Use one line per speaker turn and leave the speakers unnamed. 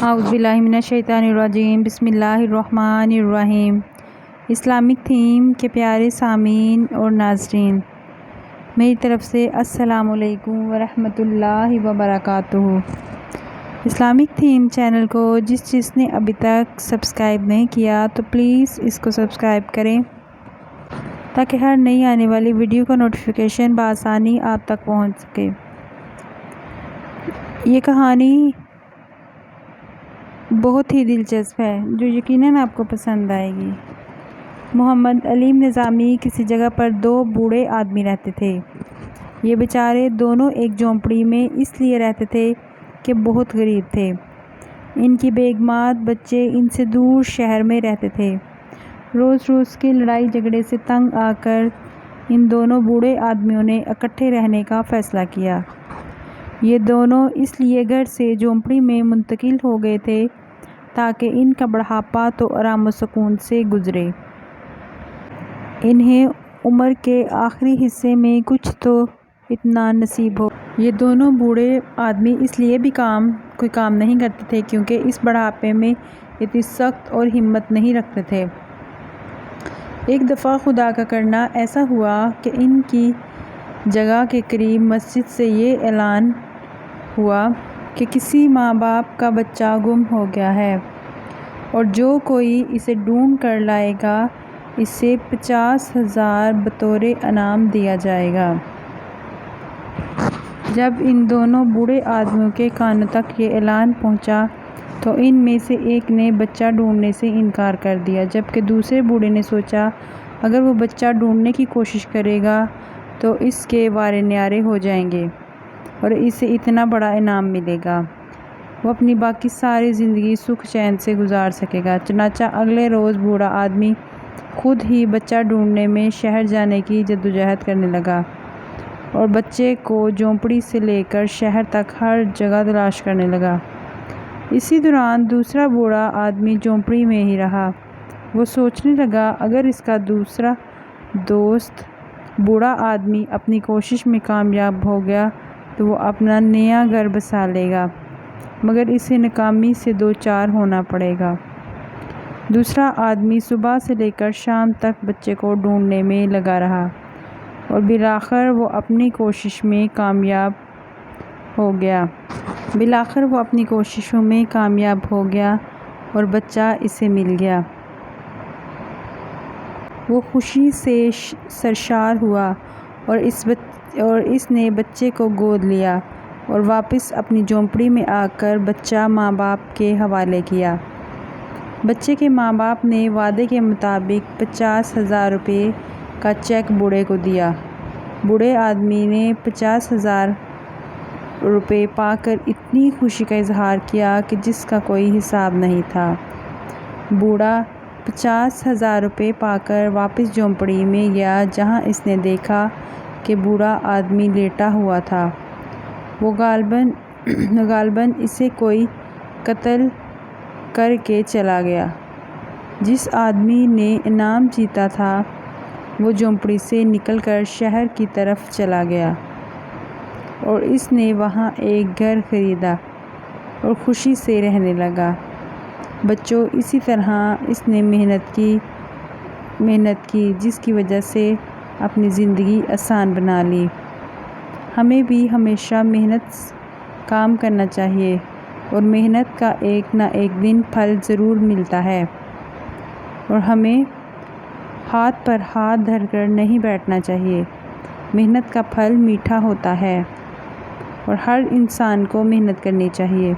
اعوذ باللہ من الشیطان الرجیم، بسم اللہ الرحمن الرحیم۔ اسلامک تھیم کے پیارے سامعین اور ناظرین، میری طرف سے السلام علیکم ورحمۃ اللہ وبرکاتہ۔ اسلامک تھیم چینل کو جس نے ابھی تک سبسکرائب نہیں کیا تو پلیز اس کو سبسکرائب کریں تاکہ ہر نئی آنے والی ویڈیو کا نوٹیفیکیشن بآسانی آپ تک پہنچ سکے۔ یہ کہانی بہت ہی دلچسپ ہے جو یقیناً آپ کو پسند آئے گی۔ محمد علیم نظامی کسی جگہ پر دو بوڑھے آدمی رہتے تھے۔ یہ بیچارے دونوں ایک جھونپڑی میں اس لیے رہتے تھے کہ بہت غریب تھے۔ ان کی بیگمات بچے ان سے دور شہر میں رہتے تھے۔ روز روز کی لڑائی جھگڑے سے تنگ آ کر ان دونوں بوڑھے آدمیوں نے اکٹھے رہنے کا فیصلہ کیا۔ یہ دونوں اس لیے گھر سے جھونپڑی میں منتقل ہو گئے تھے تاکہ ان کا بڑھاپا تو آرام و سکون سے گزرے۔ انہیں عمر کے آخری حصے میں کچھ تو اطمینان نصیب ہو۔ یہ دونوں بوڑھے آدمی اس لیے بھی کوئی کام نہیں کرتے تھے کیونکہ اس بڑھاپے میں اتنی سخت اور ہمت نہیں رکھتے تھے۔ ایک دفعہ خدا کا کرنا ایسا ہوا کہ ان کی جگہ کے قریب مسجد سے یہ اعلان ہوا کہ کسی ماں باپ کا بچہ گم ہو گیا ہے اور جو کوئی اسے ڈھونڈ کر لائے گا اسے 50,000 بطور انعام دیا جائے گا۔ جب ان دونوں بوڑھے آدمیوں کے کانوں تک یہ اعلان پہنچا تو ان میں سے ایک نے بچہ ڈھونڈنے سے انکار کر دیا، جبکہ دوسرے بوڑھے نے سوچا اگر وہ بچہ ڈھونڈنے کی کوشش کرے گا تو اس کے وارے نیارے ہو جائیں گے اور اسے اتنا بڑا انعام ملے گا، وہ اپنی باقی ساری زندگی سکھ چین سے گزار سکے گا۔ چنانچہ اگلے روز بوڑھا آدمی خود ہی بچہ ڈھونڈنے میں شہر جانے کی جدوجہد کرنے لگا اور بچے کو جھونپڑی سے لے کر شہر تک ہر جگہ تلاش کرنے لگا۔ اسی دوران دوسرا بوڑھا آدمی جھونپڑی میں ہی رہا۔ وہ سوچنے لگا اگر اس کا دوسرا دوست بوڑھا آدمی اپنی کوشش میں کامیاب ہو گیا تو وہ اپنا نیا گھر بسا لے گا، مگر اسے ناکامی سے دوچار ہونا پڑے گا۔ دوسرا آدمی صبح سے لے کر شام تک بچے کو ڈھونڈنے میں لگا رہا اور بالآخر وہ اپنی کوششوں میں کامیاب ہو گیا اور بچہ اسے مل گیا۔ وہ خوشی سے سرشار ہوا اور اس نے بچے کو گود لیا اور واپس اپنی جھونپڑی میں آ کر بچہ ماں باپ کے حوالے کیا۔ بچے کے ماں باپ نے وعدے کے مطابق 50,000 روپے کا چیک بوڑھے کو دیا۔ بوڑھے آدمی نے 50,000 روپے پا کر اتنی خوشی کا اظہار کیا کہ جس کا کوئی حساب نہیں تھا۔ بوڑھا 50,000 روپے پا کر واپس جھونپڑی میں گیا جہاں اس نے دیکھا کہ بوڑھا آدمی لیٹا ہوا تھا۔ وہ غالباً اسے کوئی قتل کر کے چلا گیا۔ جس آدمی نے انعام جیتا تھا وہ جھونپڑی سے نکل کر شہر کی طرف چلا گیا اور اس نے وہاں ایک گھر خریدا اور خوشی سے رہنے لگا۔ بچوں، اسی طرح اس نے محنت کی جس کی وجہ سے اپنی زندگی آسان بنا لی۔ ہمیں بھی ہمیشہ کام کرنا چاہیے اور محنت کا ایک نہ ایک دن پھل ضرور ملتا ہے اور ہمیں ہاتھ پر ہاتھ دھر کر نہیں بیٹھنا چاہیے۔ محنت کا پھل میٹھا ہوتا ہے اور ہر انسان کو محنت کرنی چاہیے۔